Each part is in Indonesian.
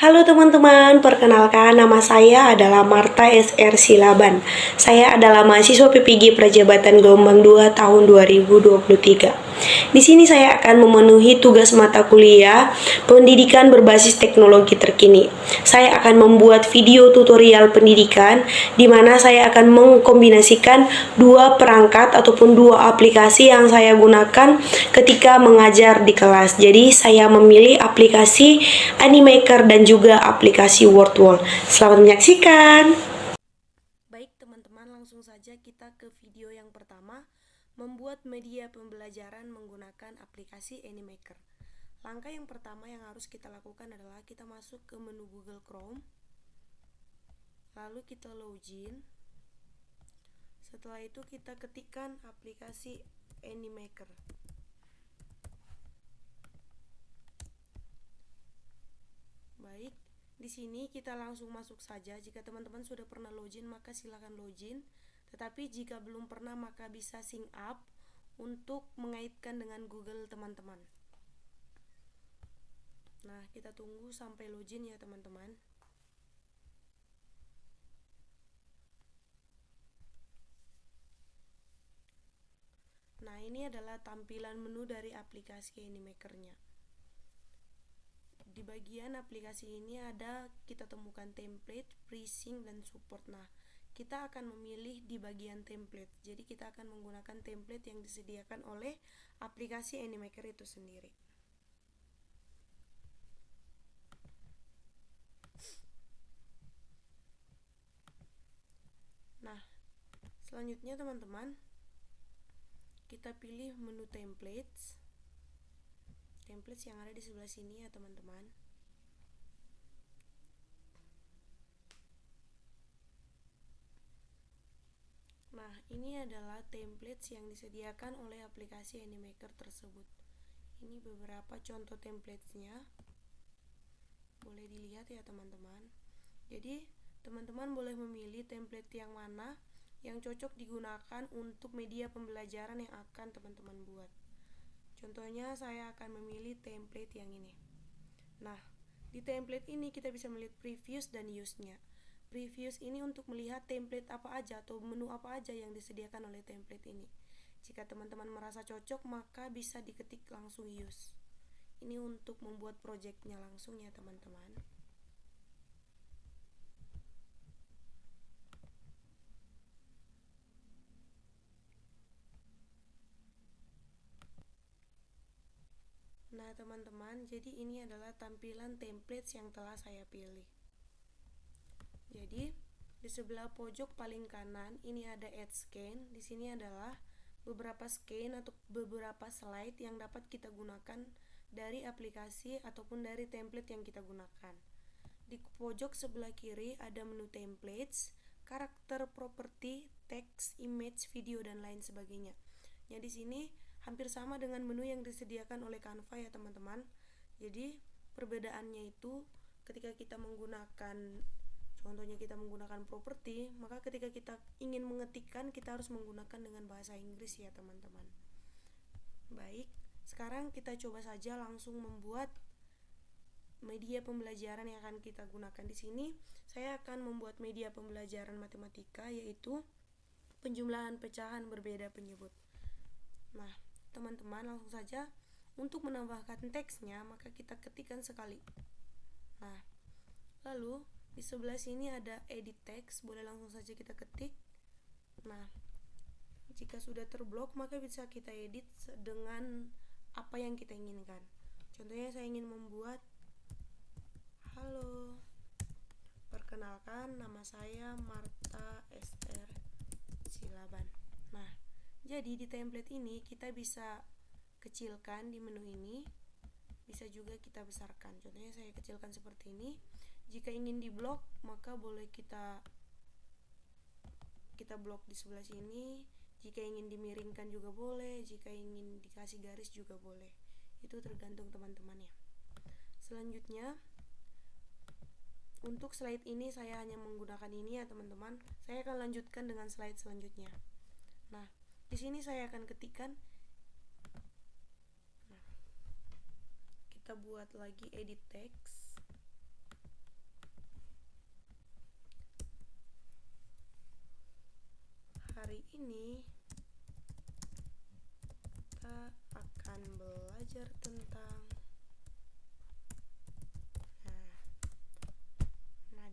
Halo teman-teman, perkenalkan nama saya adalah Marta SR Silaban. Saya adalah mahasiswa PPG Prajabatan Gelombang 2 tahun 2023. Di sini saya akan memenuhi tugas mata kuliah pendidikan berbasis teknologi terkini. Saya akan membuat video tutorial pendidikan di mana saya akan mengkombinasikan dua perangkat ataupun dua aplikasi yang saya gunakan ketika mengajar di kelas. Jadi saya memilih aplikasi Animaker dan juga aplikasi Wordwall. Selamat menyaksikan. Baik teman-teman, langsung saja kita ke video yang pertama, membuat media pembelajaran menggunakan aplikasi Animaker. Langkah yang pertama yang harus kita lakukan adalah kita masuk ke menu Google Chrome, lalu kita login. Setelah itu kita ketikkan aplikasi Animaker. Baik, di sini kita langsung masuk saja. Jika teman-teman sudah pernah login, maka silakan login. Tetapi jika belum pernah, maka bisa sign up untuk mengaitkan dengan Google teman-teman. Nah, kita tunggu sampai login ya teman-teman. Nah, ini adalah tampilan menu dari aplikasi Animaker-nya. Di bagian aplikasi ini kita temukan template, pricing, dan support. Nah, kita akan memilih di bagian template. Jadi kita akan menggunakan template yang disediakan oleh aplikasi Animaker itu sendiri. Nah, selanjutnya teman-teman, kita pilih menu templates. Templates yang ada di sebelah sini ya teman-teman. Nah, ini adalah templates yang disediakan oleh aplikasi Animaker tersebut. Ini beberapa contoh templatesnya. Boleh dilihat ya teman-teman. Jadi, teman-teman boleh memilih template yang mana yang cocok digunakan untuk media pembelajaran yang akan teman-teman buat. Contohnya, saya akan memilih template yang ini. Nah, di template ini kita bisa melihat previews dan use-nya. Previews ini untuk melihat template apa aja atau menu apa aja yang disediakan oleh template ini. Jika teman-teman merasa cocok, maka bisa diketik langsung use. Ini untuk membuat projectnya langsung ya teman-teman. Nah teman-teman, jadi ini adalah tampilan templates yang telah saya pilih. Jadi di sebelah pojok paling kanan ini ada add scan. Di sini adalah beberapa scan atau beberapa slide yang dapat kita gunakan dari aplikasi ataupun dari template yang kita gunakan. Di pojok sebelah kiri ada menu templates, karakter, properti, teks, image, video, dan lain sebagainya. Ya, di sini hampir sama dengan menu yang disediakan oleh Canva ya teman-teman. Jadi perbedaannya itu ketika kita menggunakan, contohnya kita menggunakan properti, maka ketika kita ingin mengetikkan kita harus menggunakan dengan bahasa Inggris ya teman-teman. Baik, sekarang kita coba saja langsung membuat media pembelajaran yang akan kita gunakan. Di sini saya akan membuat media pembelajaran matematika, yaitu penjumlahan pecahan berbeda penyebut. Nah, teman-teman langsung saja untuk menambahkan teksnya, maka kita ketikkan sekali. Nah, lalu di sebelah sini ada edit text, boleh langsung saja kita ketik. Nah, jika sudah terblok, maka bisa kita edit dengan apa yang kita inginkan. Contohnya saya ingin membuat, halo, perkenalkan nama saya Marta SR Silaban. Nah, jadi di template ini kita bisa kecilkan di menu ini, bisa juga kita besarkan. Contohnya saya kecilkan seperti ini. Jika ingin diblok, maka boleh kita blok di sebelah sini. Jika ingin dimiringkan juga boleh, jika ingin dikasih garis juga boleh. Itu tergantung teman-teman ya. Selanjutnya, untuk slide ini saya hanya menggunakan ini ya teman-teman. Saya akan lanjutkan dengan slide selanjutnya. Nah, di sini saya akan ketikkan. Nah, kita buat lagi edit text. ini kita akan belajar tentang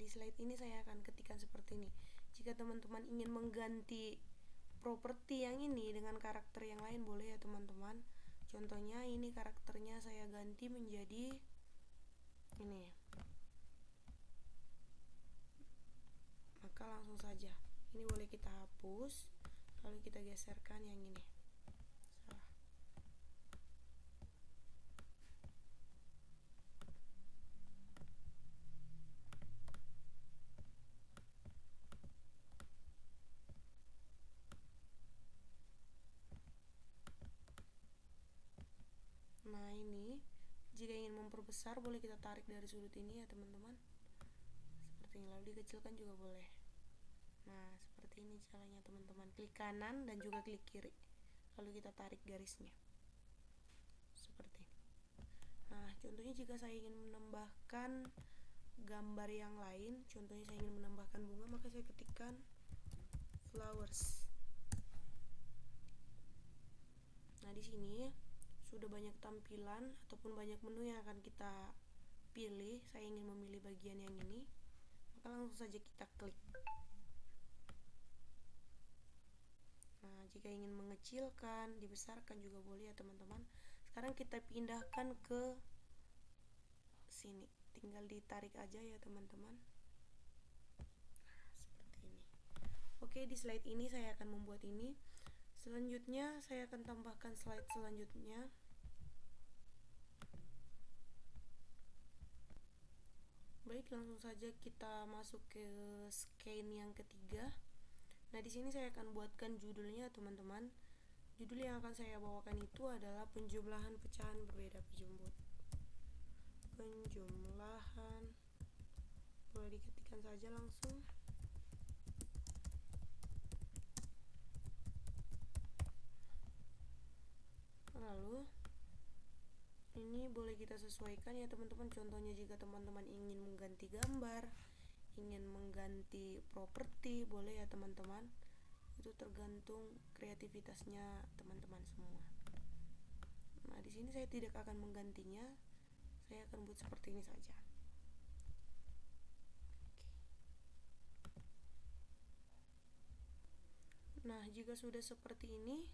di slide ini saya akan ketikkan seperti ini. Jika teman-teman ingin mengganti properti yang ini dengan karakter yang lain, boleh ya teman-teman. Contohnya ini karakternya saya ganti menjadi ini. Maka langsung saja ini boleh kita hapus, lalu kita geserkan yang ini. Nah ini, jika ingin memperbesar boleh kita tarik dari sudut ini ya teman-teman, seperti ini, lalu dikecilkan juga boleh. Nah seperti ini caranya teman-teman, klik kanan dan juga klik kiri, lalu kita tarik garisnya seperti ini. Nah contohnya jika saya ingin menambahkan gambar yang lain, contohnya saya ingin menambahkan bunga, maka saya ketikkan flowers. Nah di sini sudah banyak tampilan ataupun banyak menu yang akan kita pilih. Saya ingin memilih bagian yang ini, maka langsung saja kita klik. Nah jika ingin mengecilkan, dibesarkan juga boleh ya teman-teman. Sekarang kita pindahkan ke sini, tinggal ditarik aja ya teman-teman. Nah seperti ini. Oke, di slide ini saya akan membuat ini. Selanjutnya saya akan tambahkan slide selanjutnya. Baik, langsung saja kita masuk ke scan yang ketiga. Nah, di sini saya akan buatkan judulnya, teman-teman. Judul yang akan saya bawakan itu adalah penjumlahan pecahan berbeda penjemput. Penjumlahan, boleh diketikkan saja langsung. Lalu ini boleh kita sesuaikan ya teman-teman. Contohnya jika teman-teman ingin mengganti gambar, ingin mengganti properti, boleh ya teman-teman. Itu tergantung kreativitasnya teman-teman semua. Nah di sini saya tidak akan menggantinya, saya akan buat seperti ini saja. Nah jika sudah seperti ini,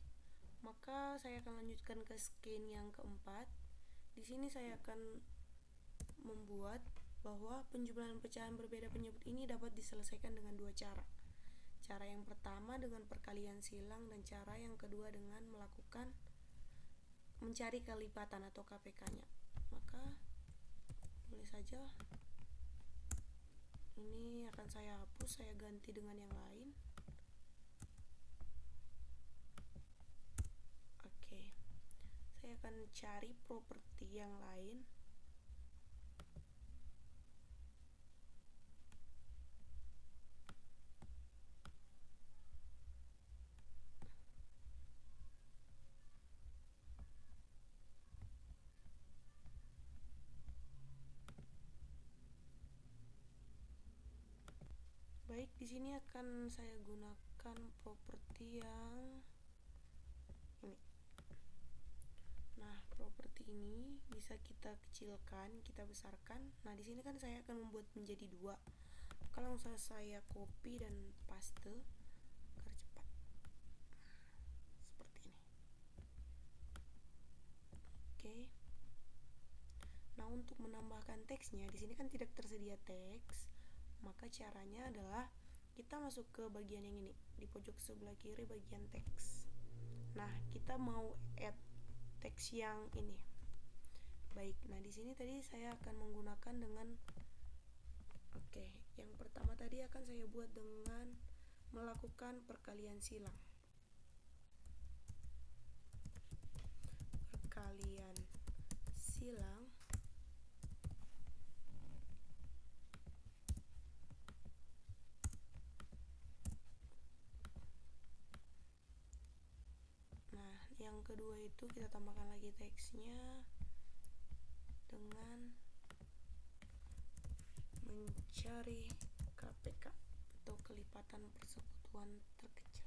maka saya akan lanjutkan ke scan yang keempat. Di sini saya akan membuat bahwa penjumlahan pecahan berbeda penyebut ini dapat diselesaikan dengan dua cara. Cara yang pertama dengan perkalian silang, dan cara yang kedua dengan melakukan mencari kelipatan atau KPK-nya. Maka boleh saja ini akan saya hapus, saya ganti dengan yang lain. Oke, saya akan cari properti yang lain. Baik, di sini akan saya gunakan properti yang ini. Nah, properti ini bisa kita kecilkan, kita besarkan. Nah, di sini kan saya akan membuat menjadi dua. Maka langsung saya copy dan paste agar cepat. Seperti ini. Oke. Nah, untuk menambahkan teksnya, di sini kan tidak tersedia teks. Maka caranya adalah kita masuk ke bagian yang ini, di pojok sebelah kiri bagian teks. Nah, kita mau add teks yang ini. Baik, nah di sini tadi saya akan menggunakan dengan yang pertama tadi akan saya buat dengan melakukan perkalian silang. Perkalian silang. Yang kedua itu kita tambahkan lagi teksnya dengan mencari KPK atau kelipatan persekutuan terkecil.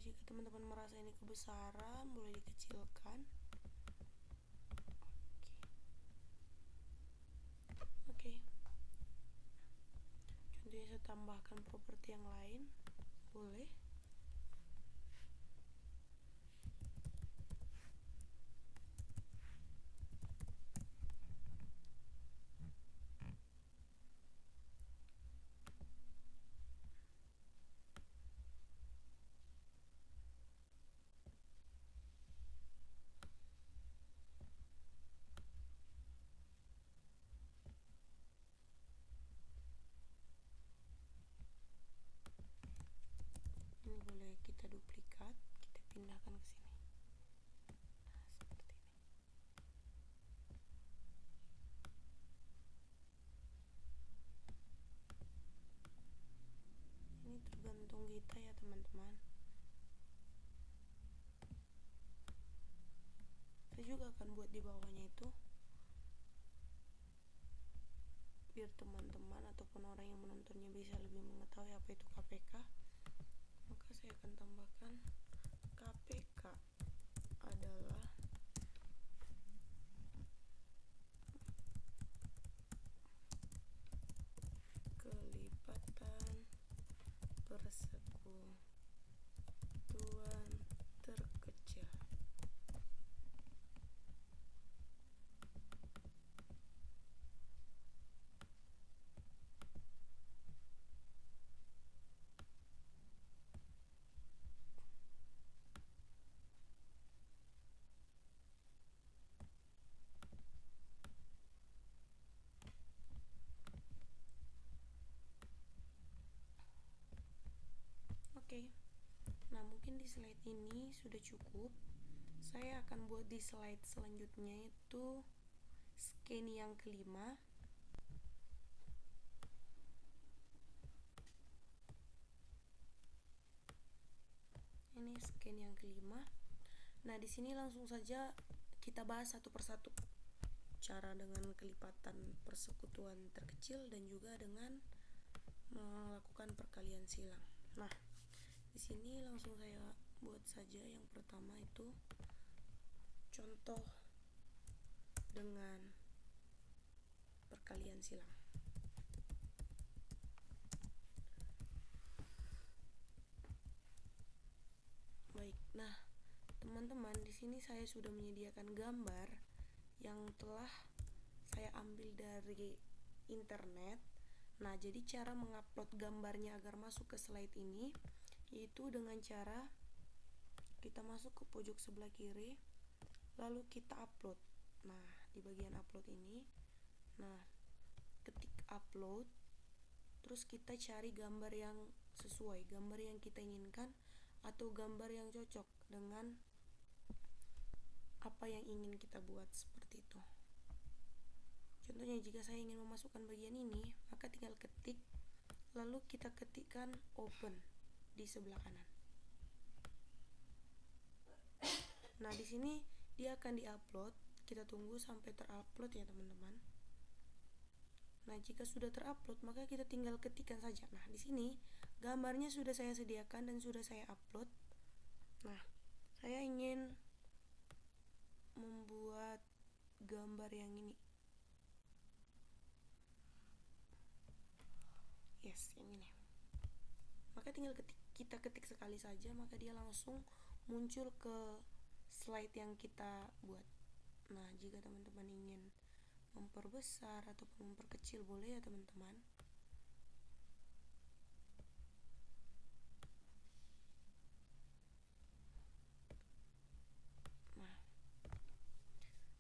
jika teman-teman merasa ini kebesaran, boleh dikecilkan. Oke. Contohnya saya tambahkan properti yang lain, boleh. Ini boleh kita duplikat, kita pindahkan ke sini. Ini tergantung kita ya teman-teman. Saya juga akan buat di bawahnya itu, biar teman-teman ataupun orang yang menontonnya bisa lebih mengetahui apa itu KPK. Maka saya akan tambahkan KPK adalah kelipatan persekutuan terkecil. Oke. Nah, mungkin di slide ini sudah cukup. Saya akan buat di slide selanjutnya itu scan yang kelima. Ini scan yang kelima. Nah, di sini langsung saja kita bahas satu persatu. Cara dengan kelipatan persekutuan terkecil dan juga dengan melakukan perkalian silang. Nah, di sini langsung saya buat saja yang pertama itu contoh dengan perkalian silang. Baik, nah teman-teman, di sini saya sudah menyediakan gambar yang telah saya ambil dari internet. Nah, jadi cara mengupload gambarnya agar masuk ke slide ini yaitu dengan cara kita masuk ke pojok sebelah kiri, lalu kita upload. Nah, di bagian upload ini, nah, ketik upload, terus kita cari gambar yang sesuai, gambar yang kita inginkan atau gambar yang cocok dengan apa yang ingin kita buat, seperti itu. Contohnya, jika saya ingin memasukkan bagian ini, maka tinggal ketik, lalu kita ketikkan open di sebelah kanan. Nah, di sini dia akan diupload. Kita tunggu sampai terupload ya teman-teman. Nah, jika sudah terupload, maka kita tinggal ketikkan saja. Nah, di sini gambarnya sudah saya sediakan dan sudah saya upload. Nah, saya ingin membuat gambar yang ini. Yes, yang ini. Maka tinggal kita ketik sekali saja, maka dia langsung muncul ke slide yang kita buat. Nah, jika teman-teman ingin memperbesar ataupun memperkecil, boleh ya teman-teman.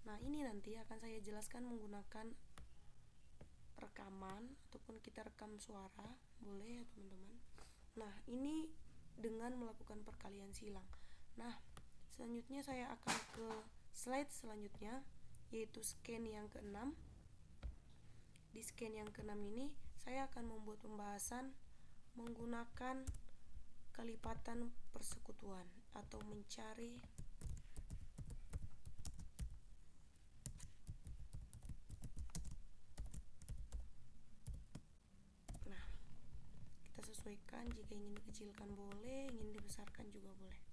Nah, ini nanti akan saya jelaskan menggunakan rekaman ataupun kita rekam suara, boleh ya teman-teman. Nah, ini dengan melakukan perkalian silang. Nah, selanjutnya saya akan ke slide selanjutnya, yaitu scan yang ke-6. Di scan yang ke-6 ini saya akan membuat pembahasan menggunakan kelipatan persekutuan atau mencari sesuaikan, jika ingin dikecilkan boleh, ingin dibesarkan juga boleh.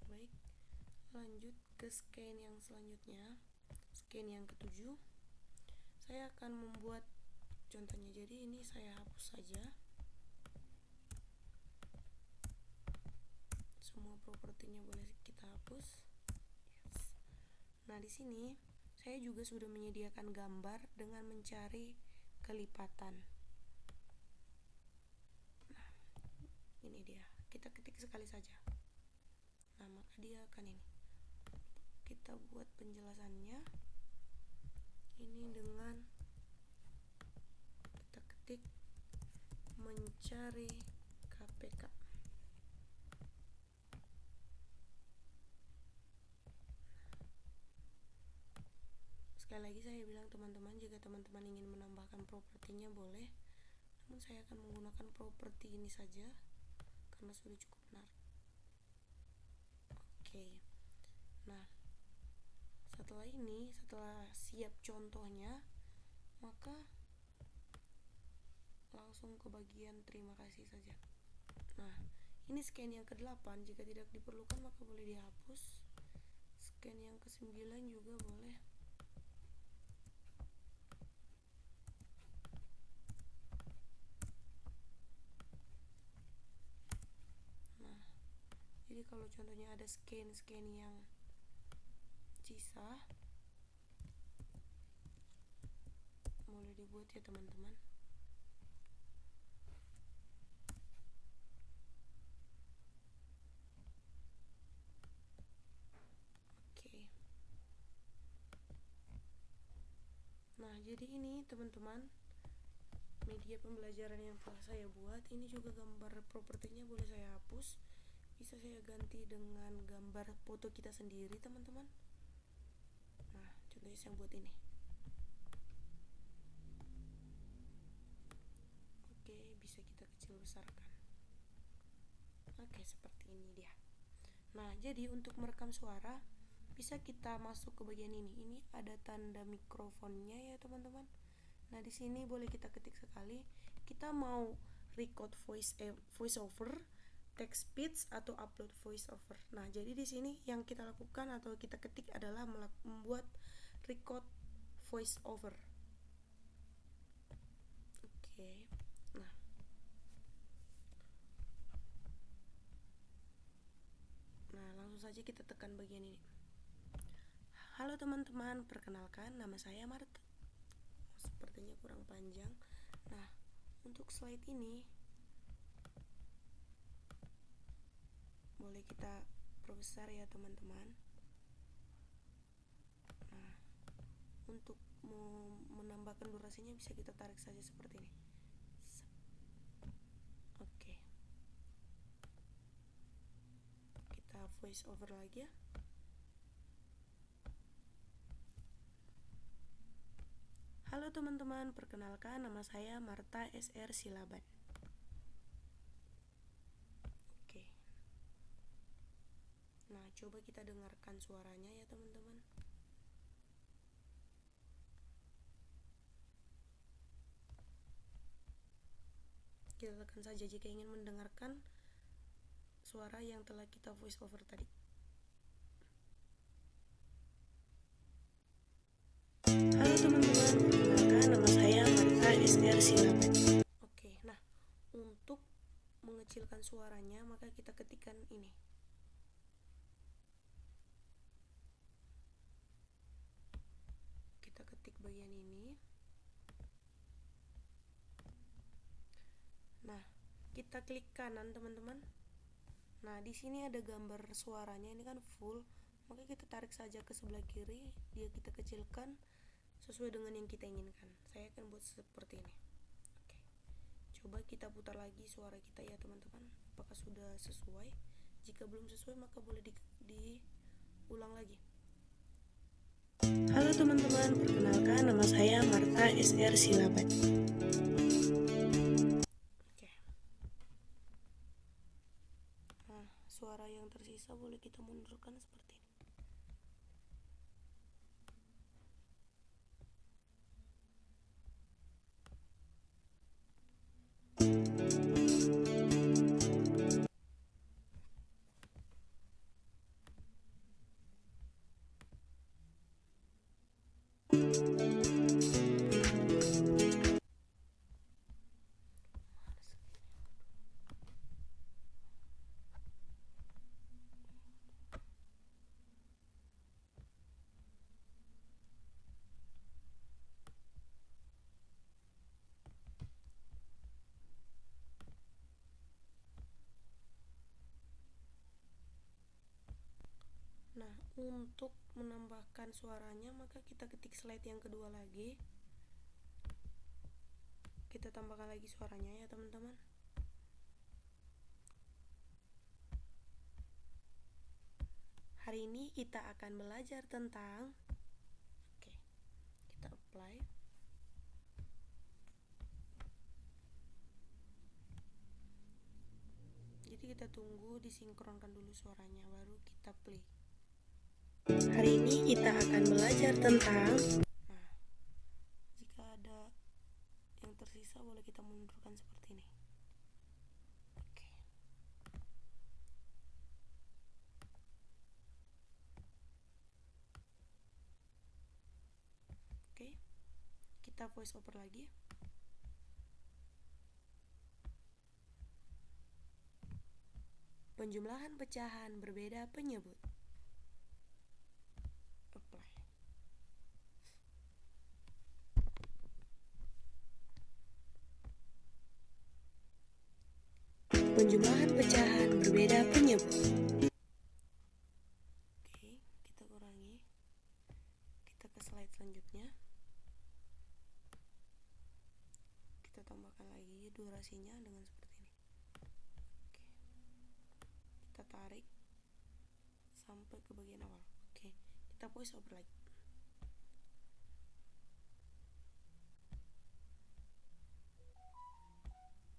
Baik, lanjut ke scan yang selanjutnya, scan yang ketujuh. Saya akan membuat contohnya, jadi ini saya hapus saja semua propertinya, boleh kita hapus. Nah, di sini saya juga sudah menyediakan gambar dengan mencari kelipatan. Nah, ini dia, kita ketik sekali saja. Nah, maka dia akan ini. Kita buat penjelasannya ini dengan kita ketik mencari KPK. Sekali lagi saya bilang teman-teman, jika teman-teman ingin menambahkan propertinya boleh, namun saya akan menggunakan properti ini saja karena sudah cukup benar. Oke. Nah, setelah ini, setelah siap contohnya, maka langsung ke bagian terima kasih saja. Nah, ini scan yang ke-8, jika tidak diperlukan maka boleh dihapus. Scan yang ke-9 juga boleh. Nah, jadi kalau contohnya ada scan yang sisa, boleh dibuat ya teman-teman. Nah, jadi ini teman-teman media pembelajaran yang telah saya buat. Ini juga gambar propertinya boleh saya hapus, bisa saya ganti dengan gambar foto kita sendiri teman-teman. Nah, contohnya saya buat ini. Oke, bisa kita kecil besarkan. Oke, seperti ini dia. Nah, jadi untuk merekam suara bisa kita masuk ke bagian ini. Ini ada tanda mikrofonnya ya teman-teman. Nah, di sini boleh kita ketik sekali. Kita mau record voice over, text speech atau upload voice over. Nah, jadi di sini yang kita lakukan atau kita ketik adalah membuat record voice over. Oke. Nah, langsung saja kita tekan bagian ini. Halo teman-teman, perkenalkan nama saya Marta. Sepertinya kurang panjang. Nah, untuk slide ini boleh kita perbesar ya teman-teman. Nah, untuk menambahkan durasinya bisa kita tarik saja seperti ini. Oke. Kita voice over lagi ya. Halo teman-teman, perkenalkan nama saya Marta SR Silaban. Oke. Nah, coba kita dengarkan suaranya ya teman-teman. Kita tekan saja jika ingin mendengarkan suara yang telah kita voice over tadi. Halo teman-teman, perkenalkan nama saya Marta SR Silaban. Oke, nah untuk mengecilkan suaranya maka kita ketikkan ini. Kita ketik bagian ini. Nah, kita klik kanan teman-teman. Nah, di sini ada gambar suaranya, ini kan full, maka kita tarik saja ke sebelah kiri, dia kita kecilkan sesuai dengan yang kita inginkan. Saya akan buat seperti ini. Oke. Coba kita putar lagi suara kita ya teman-teman. Apakah sudah sesuai? Jika belum sesuai maka boleh diulang lagi. Halo teman-teman, perkenalkan nama saya Marta SR Silaban. Oke. Nah, suara yang tersisa tersisa boleh kita mundurkan seperti ini. Nah, untuk menambahkan suaranya maka kita ketik slide yang kedua lagi. Kita tambahkan lagi suaranya ya teman-teman. Hari ini kita akan belajar tentang kita apply. Jadi kita tunggu disinkronkan dulu suaranya baru kita play. Hari ini kita akan belajar tentang jika ada yang tersisa boleh kita mundurkan seperti ini. Oke. Kita voice over lagi. Penjumlahan pecahan berbeda penyebut. Apply. Penjumlahan pecahan berbeda penyebut. Oke, kita kurangi. Kita ke slide selanjutnya. Kita tambahkan lagi durasinya dengan seperti ini. Kita tarik sampai ke bagian awal. Oke, kita voice over lagi.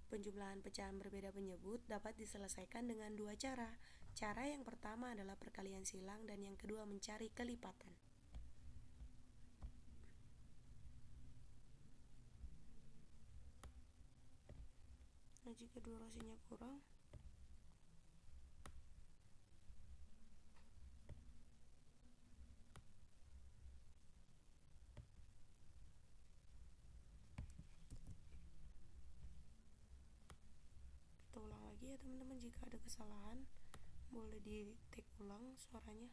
Penjumlahan pecahan berbeda penyebut dapat diselesaikan dengan dua cara. Cara yang pertama adalah perkalian silang dan yang kedua mencari kelipatan. Nah, jika durasinya kurang, kita ulang lagi ya teman-teman. Jika ada kesalahan boleh di take ulang suaranya.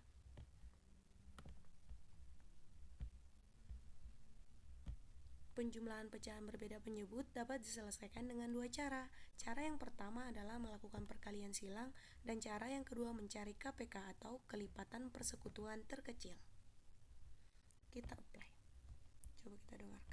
Penjumlahan pecahan berbeda penyebut dapat diselesaikan dengan dua cara. Cara yang pertama adalah melakukan perkalian silang dan cara yang kedua mencari KPK atau kelipatan persekutuan terkecil. Kita apply. Coba kita dengarkan.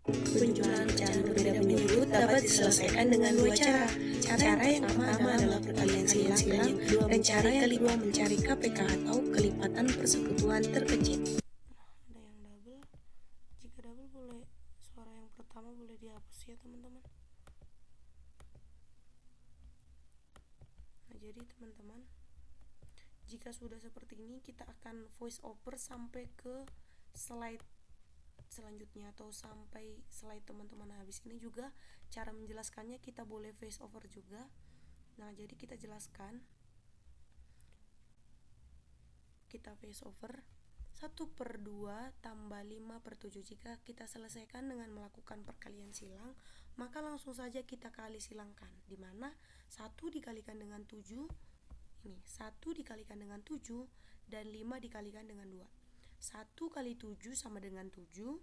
Penjumlahan pecahan berbeda penyebut dapat diselesaikan dengan dua cara. Cara yang pertama adalah perkalian silang dan cara yang kedua mencari KPK atau kelipatan persekutuan terkecil. Ada yang double. Jika double boleh suara yang pertama boleh dihapus ya teman-teman. Nah, jadi teman-teman, jika sudah seperti ini kita akan voice over sampai ke slide selanjutnya atau sampai slide teman-teman habis ini. Juga cara menjelaskannya kita boleh voice over juga. Nah, jadi kita jelaskan, kita voice over 1/2 tambah 5/7. Jika kita selesaikan dengan melakukan perkalian silang maka langsung saja kita kali silangkan, dimana 1 dikalikan dengan 7 ini 1 dikalikan dengan 7 dan 5 dikalikan dengan 2. 1 kali 7 sama dengan 7,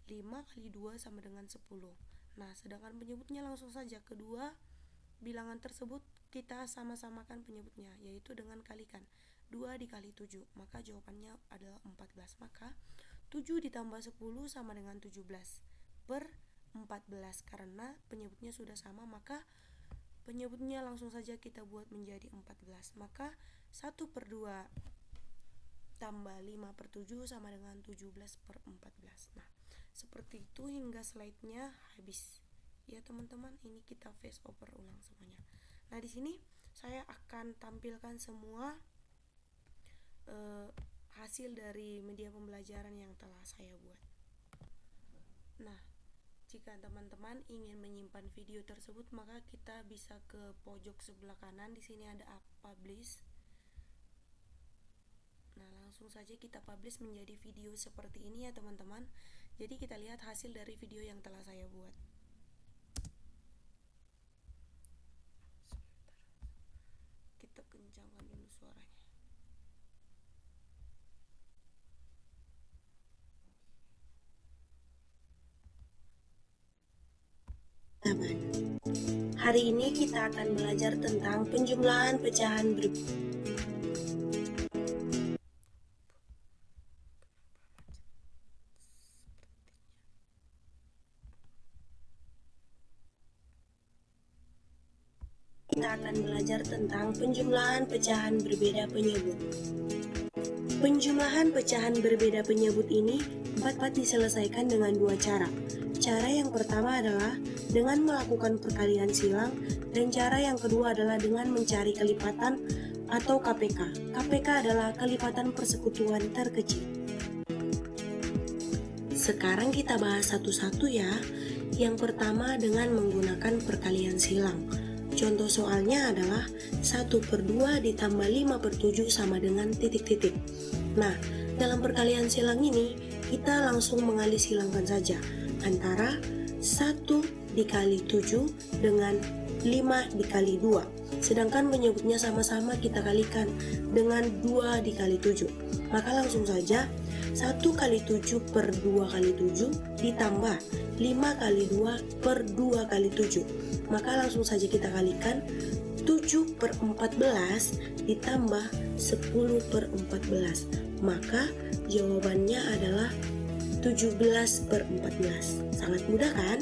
5 kali 2 sama dengan 10. Nah, sedangkan penyebutnya langsung saja kedua bilangan tersebut kita sama-samakan penyebutnya, yaitu dengan kalikan 2 dikali 7, maka jawabannya adalah 14. Maka 7 ditambah 10 sama dengan 17 per 14. Karena penyebutnya sudah sama, maka penyebutnya langsung saja kita buat menjadi 14. Maka 1/2 tambah 5/7 sama dengan 17/14. Nah, seperti itu hingga slide-nya habis. Ya teman-teman, ini kita face over ulang semuanya. Nah, di sini saya akan tampilkan semua hasil dari media pembelajaran yang telah saya buat. Nah, jika teman-teman ingin menyimpan video tersebut, maka kita bisa ke pojok sebelah kanan. Di sini ada publish. Nah, langsung saja kita publish menjadi video seperti ini ya teman-teman. Jadi kita lihat hasil dari video yang telah saya buat. Kita kencangkan dulu suaranya. Hari ini kita akan belajar tentang penjumlahan pecahan Kita akan belajar tentang penjumlahan pecahan berbeda penyebut. Penjumlahan pecahan berbeda penyebut ini dapat diselesaikan dengan dua cara. Cara yang pertama adalah dengan melakukan perkalian silang, dan cara yang kedua adalah dengan mencari kelipatan atau KPK. KPK adalah kelipatan persekutuan terkecil. Sekarang kita bahas satu-satu ya. Yang pertama dengan menggunakan perkalian silang. Contoh soalnya adalah 1/2 ditambah 5/7 sama dengan titik-titik. Nah, dalam perkalian silang ini, kita langsung mengalih silangkan saja antara 1 dikali 7 dengan 5 dikali 2. Sedangkan penyebutnya sama-sama kita kalikan dengan 2 dikali 7. Maka langsung saja 1 kali 7 per 2 kali 7 ditambah 5 kali 2 per 2 kali 7. Maka langsung saja kita kalikan 7/14 ditambah 10/14. Maka jawabannya adalah 17/14. Sangat mudah kan?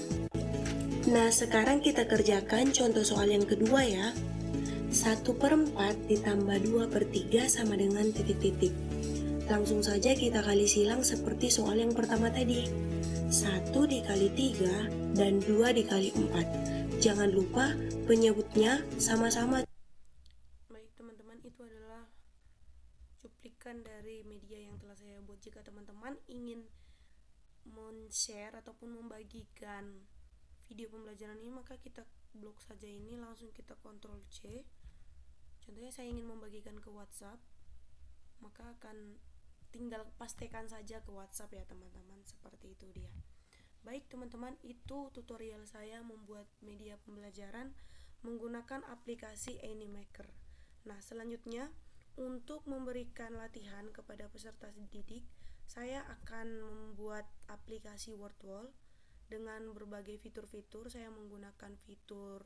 Nah, sekarang kita kerjakan contoh soal yang kedua ya. 1/4 ditambah 2/3 sama dengan titik-titik. Langsung saja kita kali silang seperti soal yang pertama tadi. 1 dikali 3 dan 2 dikali 4. Jangan lupa penyebutnya sama-sama. Baik teman-teman, itu adalah cuplikan dari media yang telah saya buat. Jika teman-teman ingin men-share ataupun membagikan video pembelajaran ini, maka kita blok saja ini, langsung kita Ctrl C. Contohnya saya ingin membagikan ke WhatsApp, maka akan tinggal pastikan saja ke WhatsApp ya teman-teman, seperti itu dia. Baik teman-teman, itu tutorial saya membuat media pembelajaran menggunakan aplikasi Animaker. Nah, selanjutnya untuk memberikan latihan kepada peserta didik, saya akan membuat aplikasi WordWall dengan berbagai fitur-fitur. Saya menggunakan fitur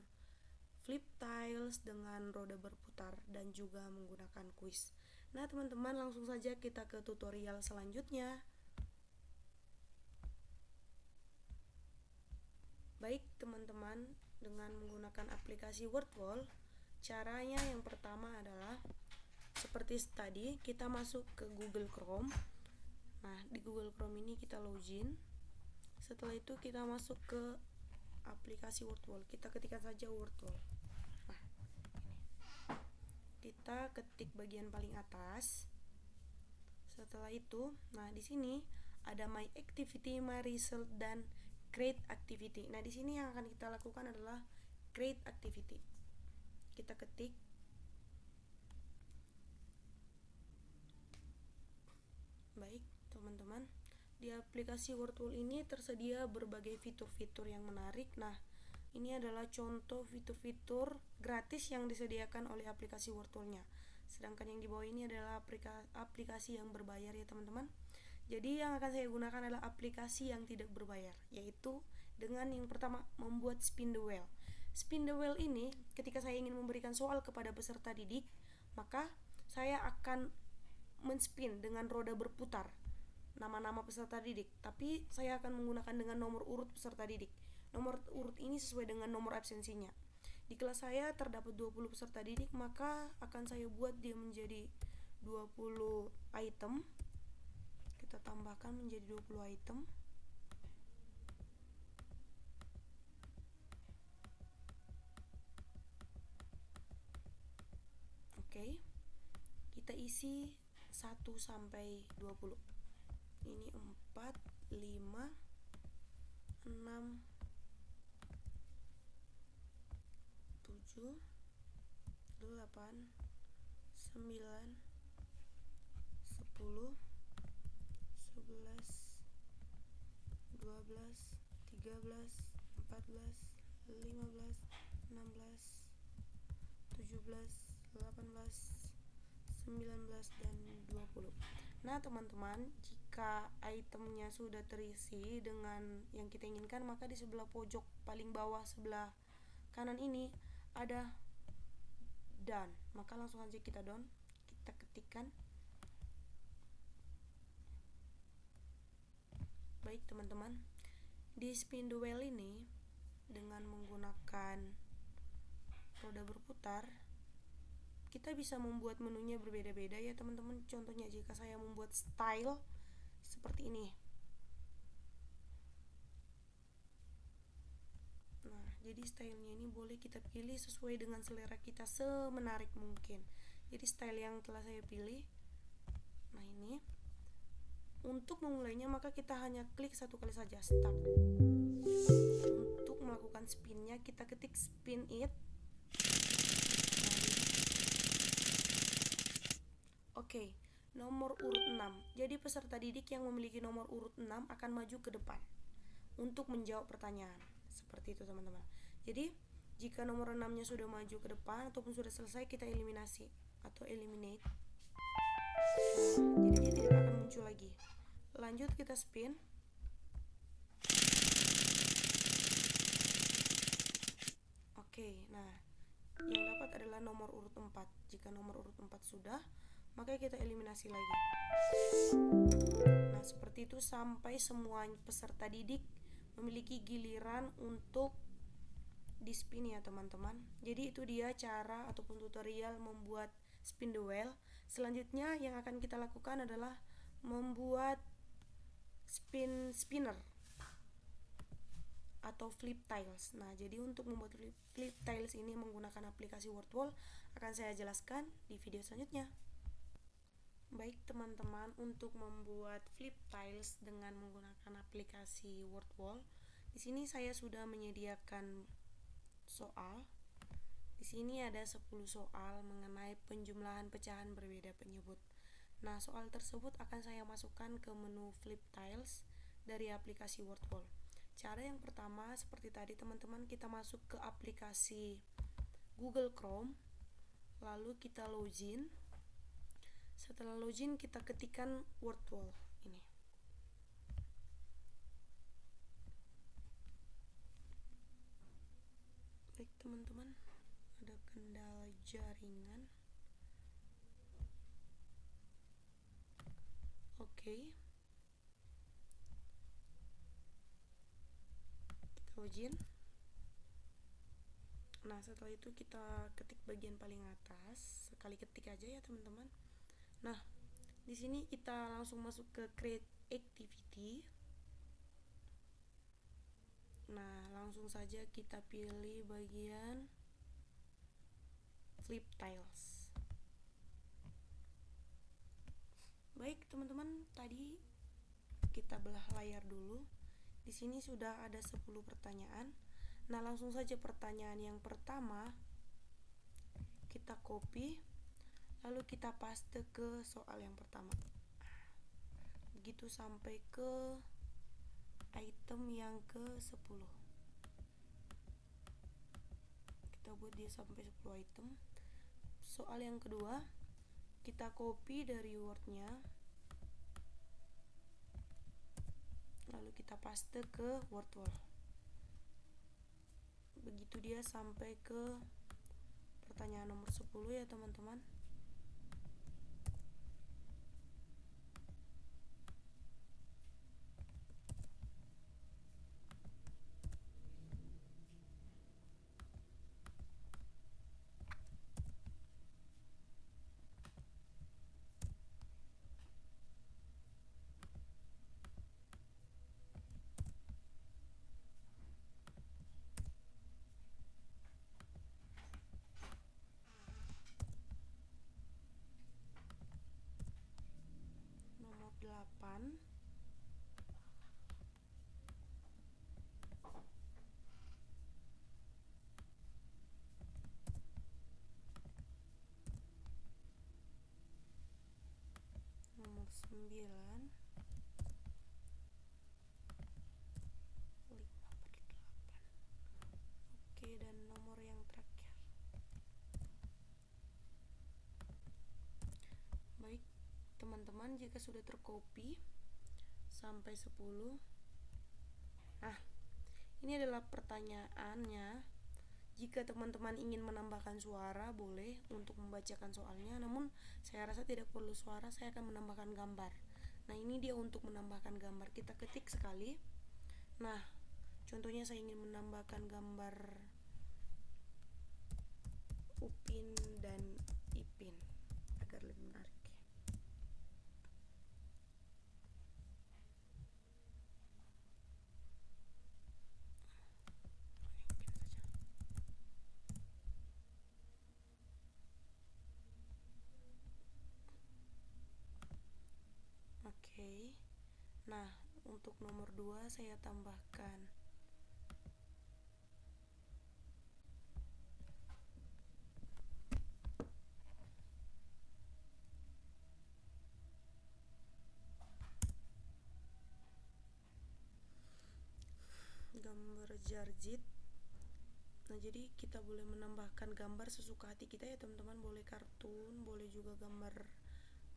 flip tiles dengan roda berputar dan juga menggunakan kuis. Nah teman-teman, langsung saja kita ke tutorial selanjutnya. Baik teman-teman, dengan menggunakan aplikasi WordWall, caranya yang pertama adalah seperti tadi, kita masuk ke Google Chrome. Nah, di Google Chrome ini kita login. Setelah itu kita masuk ke aplikasi WordWall. Kita ketikkan saja WordWall. Nah, kita ketik bagian paling atas. Setelah itu, nah di sini ada My Activity, My Result, dan Create Activity. Nah, di sini yang akan kita lakukan adalah Create Activity. Kita ketik. Baik, teman-teman. Di aplikasi WordWall ini tersedia berbagai fitur-fitur yang menarik. Nah, ini adalah contoh fitur-fitur gratis yang disediakan oleh aplikasi WordWall-nya. Sedangkan yang di bawah ini adalah aplikasi yang berbayar ya teman-teman. Jadi yang akan saya gunakan adalah aplikasi yang tidak berbayar, yaitu dengan yang pertama membuat spin the wheel. Spin the wheel ini ketika saya ingin memberikan soal kepada peserta didik, maka saya akan men-spin dengan roda berputar nama-nama peserta didik, tapi saya akan menggunakan dengan nomor urut peserta didik. Nomor urut ini sesuai dengan nomor absensinya. Di kelas saya terdapat 20 peserta didik, maka akan saya buat dia menjadi 20 item. Kita tambahkan menjadi 20 item. Oke, kita isi 1 sampai 20. Ini 4, 5, 6, 7, 8, 9, 10, 11, 12, 13, 14, 15, 16, 17, 18, 19, dan 20. Nah teman-teman, jika itemnya sudah terisi dengan yang kita inginkan, maka di sebelah pojok paling bawah sebelah kanan ini ada done. Maka langsung aja kita done, kita ketikkan. Baik teman-teman, di spin the wheel ini dengan menggunakan roda berputar, kita bisa membuat menunya berbeda-beda ya teman-teman. Contohnya jika saya membuat style seperti ini. Nah, jadi stylenya ini boleh kita pilih sesuai dengan selera kita semenarik mungkin. Jadi style yang telah saya pilih. Nah, ini. Untuk memulainya maka kita hanya klik satu kali saja, start. Untuk melakukan spinnya kita ketik spin it. Oke, nomor urut 6. Jadi peserta didik yang memiliki nomor urut 6 akan maju ke depan untuk menjawab pertanyaan. Seperti itu teman-teman. Jadi jika nomor 6-nya sudah maju ke depan ataupun sudah selesai, kita eliminasi atau eliminate. Jadi dia tidak akan muncul lagi. Lanjut kita spin. Oke, nah yang dapat adalah nomor urut 4. Jika nomor urut 4 sudah, maka kita eliminasi lagi. Nah, seperti itu sampai semua peserta didik memiliki giliran untuk di spin ya teman-teman. Jadi itu dia cara ataupun tutorial membuat spin the wheel. Selanjutnya yang akan kita lakukan adalah membuat spinner atau flip tiles. Nah, jadi untuk membuat flip tiles ini menggunakan aplikasi Wordwall akan saya jelaskan di video selanjutnya. Baik teman-teman, untuk membuat flip tiles dengan menggunakan aplikasi Wordwall, di sini saya sudah menyediakan soal. Di sini ada 10 soal mengenai penjumlahan pecahan berbeda penyebut. Nah, soal tersebut akan saya masukkan ke menu flip tiles dari aplikasi Wordwall. Cara yang pertama seperti tadi teman-teman, kita masuk ke aplikasi Google Chrome, lalu kita login. Setelah login kita ketikkan Wordwall ini. Baik teman-teman, ada kendala jaringan. Oke. Kita login. Nah, setelah itu kita ketik bagian paling atas, sekali ketik aja ya teman-teman. Nah, di sini kita langsung masuk ke create activity. Nah, langsung saja kita pilih bagian flip tiles. Baik teman-teman, tadi kita belah layar dulu. Di sini sudah ada 10 pertanyaan. Nah, langsung saja pertanyaan yang pertama kita copy, lalu kita paste ke soal yang pertama. Begitu sampai ke item yang ke-10. Kita buat dia sampai 10 item. Soal yang kedua, kita copy dari Word-nya, lalu kita paste ke Wordwall. Begitu dia sampai ke pertanyaan nomor 10 ya teman-teman. 8. Nomor 9. 5/8. Oke, dan nomor yang terakhir. Baik, teman-teman, jika sudah tercopy sampai 10. Nah, ini adalah pertanyaannya. Jika teman-teman ingin menambahkan suara, boleh untuk membacakan soalnya. Namun, saya rasa tidak perlu suara, saya akan menambahkan gambar. Nah, ini dia untuk menambahkan gambar. Kita ketik sekali. Nah, contohnya saya ingin menambahkan gambar Upin dan Ipin agar lebih menarik. Oke. Nah, untuk nomor 2 saya tambahkan gambar Jarjit. Nah, jadi kita boleh menambahkan gambar sesuka hati kita ya teman-teman. Boleh kartun, boleh juga gambar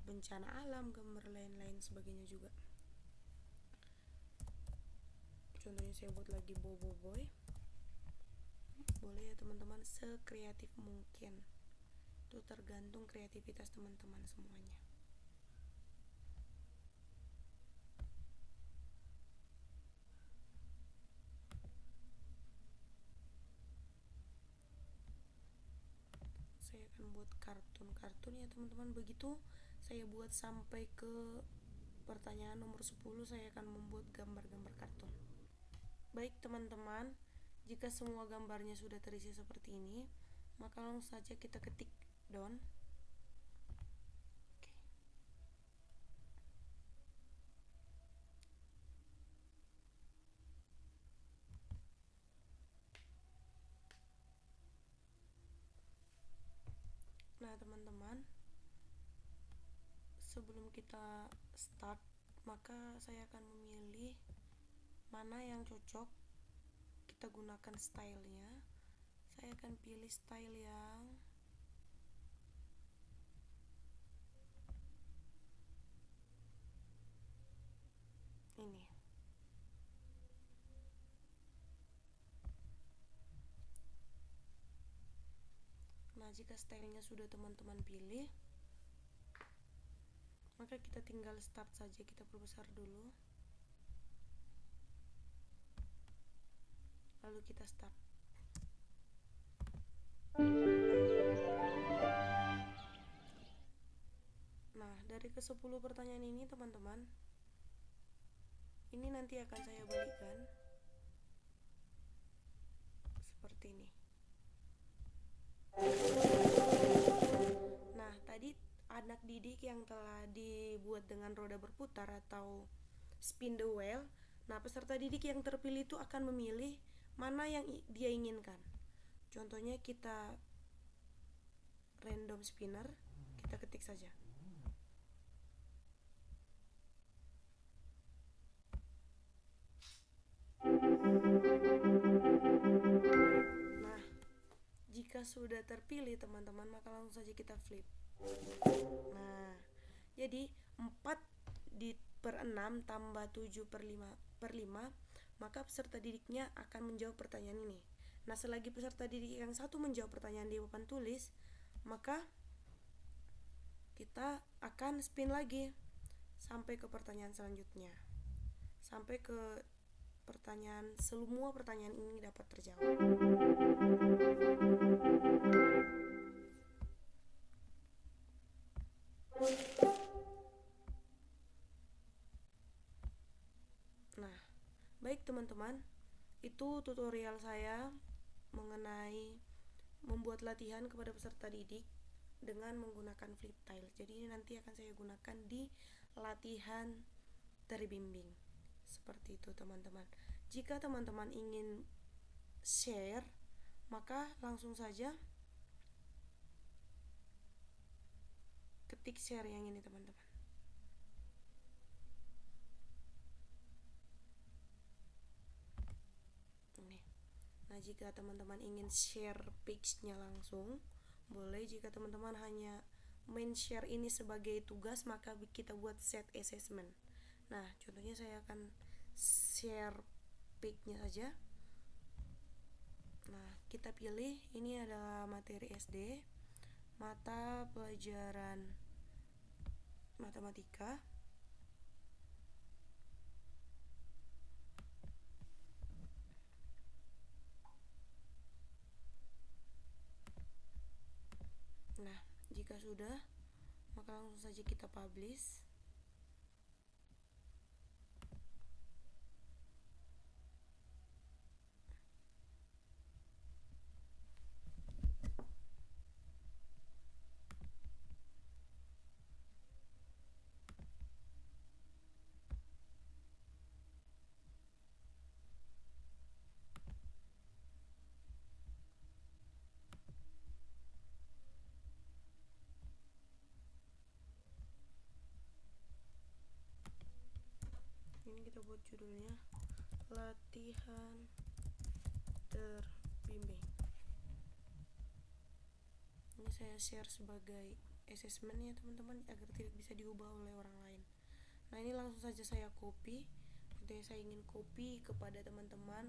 bencana alam, gambar lain-lain sebagainya juga. Contohnya saya buat lagi Bobo Boy. Boleh ya teman-teman, sekreatif mungkin. Itu tergantung kreativitas teman-teman semuanya. Saya akan buat kartun ya teman-teman. Begitu saya buat sampai ke pertanyaan nomor 10, saya akan membuat gambar-gambar kartun. Baik teman-teman, jika semua gambarnya sudah terisi seperti ini, maka langsung saja kita ketik done. Oke. Nah teman-teman, sebelum kita start, maka saya akan memilih mana yang cocok kita gunakan stylenya. Saya akan pilih style yang ini. Nah, jika stylenya sudah teman-teman pilih, maka kita tinggal start saja. Kita perbesar dulu, lalu kita start. Nah, dari ke-10 pertanyaan ini teman-teman, ini nanti akan saya balikkan seperti ini. Nah, tadi anak didik yang telah dibuat dengan roda berputar atau spin the wheel. Nah, peserta didik yang terpilih itu akan memilih mana yang dia inginkan. Contohnya kita random spinner, kita ketik saja. Nah, jika sudah terpilih teman-teman, maka langsung saja kita flip. Nah, jadi 4/6 tambah 7/5, maka peserta didiknya akan menjawab pertanyaan ini. Nah, selagi peserta didik yang satu menjawab pertanyaan di papan tulis, maka kita akan spin lagi sampai ke pertanyaan selanjutnya, sampai ke pertanyaan, semua pertanyaan ini dapat terjawab. Nah, baik teman-teman, itu tutorial saya mengenai membuat latihan kepada peserta didik dengan menggunakan flip tile. Jadi ini nanti akan saya gunakan di latihan terbimbing. Seperti itu teman-teman. Jika teman-teman ingin share, maka langsung saja ketik share yang ini teman-teman. Nah, jika teman-teman ingin share page-nya langsung, boleh. Jika teman-teman hanya main share ini sebagai tugas, maka kita buat set assessment. Nah, contohnya saya akan share page-nya saja. Nah, kita pilih ini adalah materi SD, mata pelajaran matematika. Nah, jika sudah, maka langsung saja kita publish. Ini kita buat judulnya latihan terbimbing. Ini saya share sebagai assessment ya teman-teman, agar tidak bisa diubah oleh orang lain. Nah, ini langsung saja saya copy. Nanti saya ingin copy kepada teman-teman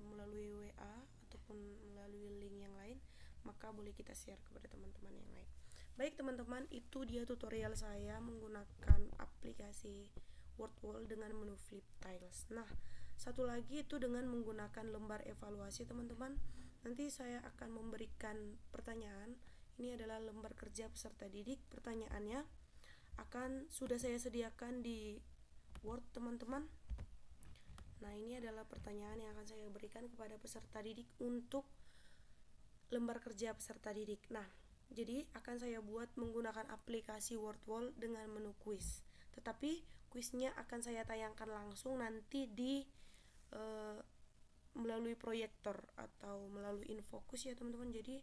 melalui WA ataupun melalui link yang lain, maka boleh kita share kepada teman-teman yang lain. Baik teman-teman, itu dia tutorial saya menggunakan aplikasi Wordwall dengan menu flip tiles. Nah, satu lagi itu dengan menggunakan lembar evaluasi teman-teman. Nanti saya akan memberikan pertanyaan. Ini adalah lembar kerja peserta didik. Pertanyaannya sudah saya sediakan di Word teman-teman. Nah, ini adalah pertanyaan yang akan saya berikan kepada peserta didik untuk lembar kerja peserta didik. Nah, jadi akan saya buat menggunakan aplikasi Wordwall dengan menu quiz. Tetapi kuisnya akan saya tayangkan langsung nanti di melalui proyektor atau melalui InFocus ya teman-teman. Jadi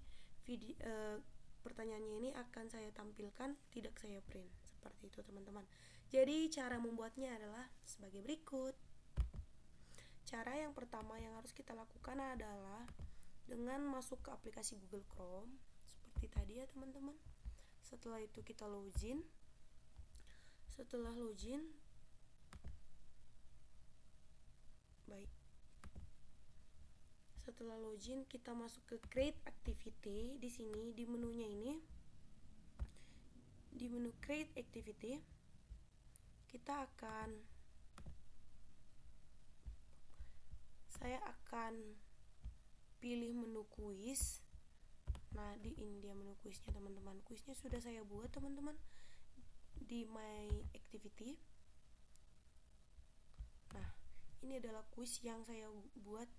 pertanyaannya ini akan saya tampilkan, tidak saya print. Seperti itu teman-teman. Jadi cara membuatnya adalah sebagai berikut. Cara yang pertama yang harus kita lakukan adalah dengan masuk ke aplikasi Google Chrome seperti tadi ya teman-teman. Setelah itu kita login. Setelah login, setelah login kita masuk ke create activity. Di sini di menunya ini, di menu create activity, saya akan pilih menu quiz. Nah, di ini dia menu quiznya teman-teman. Quiznya sudah saya buat teman-teman di my activity. Nah, ini adalah quiz yang saya buat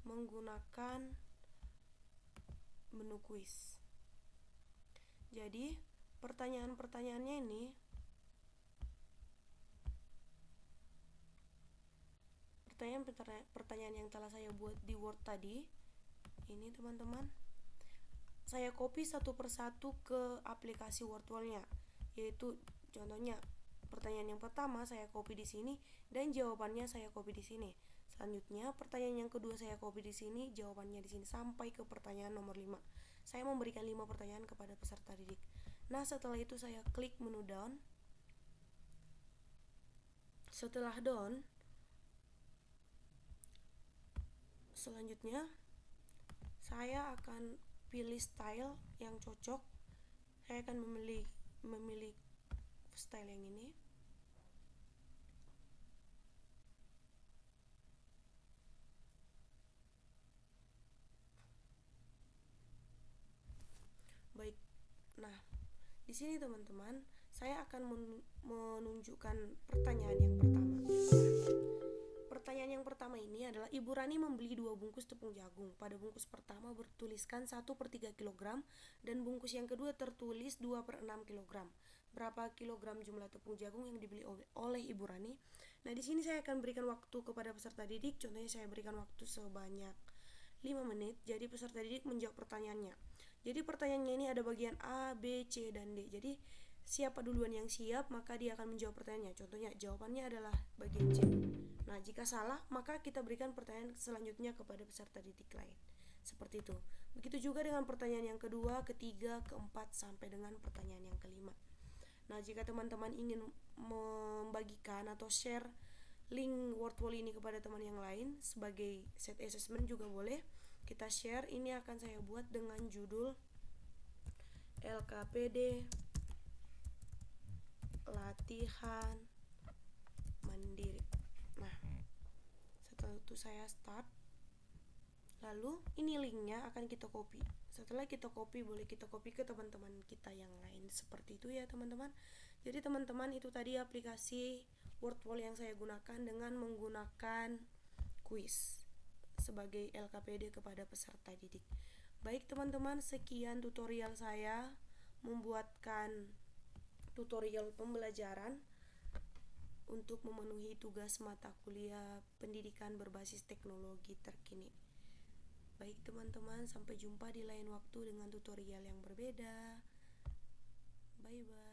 menggunakan menu quiz. Jadi pertanyaan-pertanyaannya ini pertanyaan yang telah saya buat di Word tadi. Ini teman-teman, saya copy satu persatu ke aplikasi Wordwall-nya. Yaitu contohnya pertanyaan yang pertama saya copy di sini dan jawabannya saya copy di sini. Selanjutnya pertanyaan yang kedua saya copy di sini, jawabannya di sini, sampai ke pertanyaan nomor 5. Saya memberikan 5 pertanyaan kepada peserta didik. Nah, setelah itu saya klik menu down. Setelah down, selanjutnya saya akan pilih style yang cocok. Saya akan memilih style yang ini. Baik. Nah, di sini teman-teman, saya akan menunjukkan pertanyaan yang pertama. Pertanyaan yang pertama ini adalah, Ibu Rani membeli 2 bungkus tepung jagung. Pada bungkus pertama bertuliskan 1/3 kg dan bungkus yang kedua tertulis 2/6 kg. berapa kilogram jumlah tepung jagung yang dibeli oleh Ibu Rani. Nah, di sini saya akan berikan waktu kepada peserta didik. Contohnya saya berikan waktu sebanyak 5 menit. Jadi peserta didik menjawab pertanyaannya. Jadi pertanyaannya ini ada bagian A, B, C, dan D. Jadi siapa duluan yang siap, maka dia akan menjawab pertanyaannya. Contohnya jawabannya adalah bagian C. Nah, jika salah, maka kita berikan pertanyaan selanjutnya kepada peserta didik lain. Seperti itu. Begitu juga dengan pertanyaan yang kedua, ketiga, keempat, sampai dengan pertanyaan yang kelima. Nah, jika teman-teman ingin membagikan atau share link Wordwall ini kepada teman yang lain sebagai set assessment juga boleh. Kita share. Ini akan saya buat dengan judul LKPD latihan mandiri. Nah, setelah itu saya start. Lalu ini linknya akan kita copy. Setelah kita copy, boleh kita copy ke teman-teman kita yang lain. Seperti itu ya teman-teman. Jadi teman-teman, itu tadi aplikasi Wordwall yang saya gunakan dengan menggunakan kuis sebagai LKPD kepada peserta didik. Baik teman-teman, sekian tutorial saya membuatkan tutorial pembelajaran untuk memenuhi tugas mata kuliah pendidikan berbasis teknologi terkini. Baik teman-teman, sampai jumpa di lain waktu dengan tutorial yang berbeda. Bye-bye.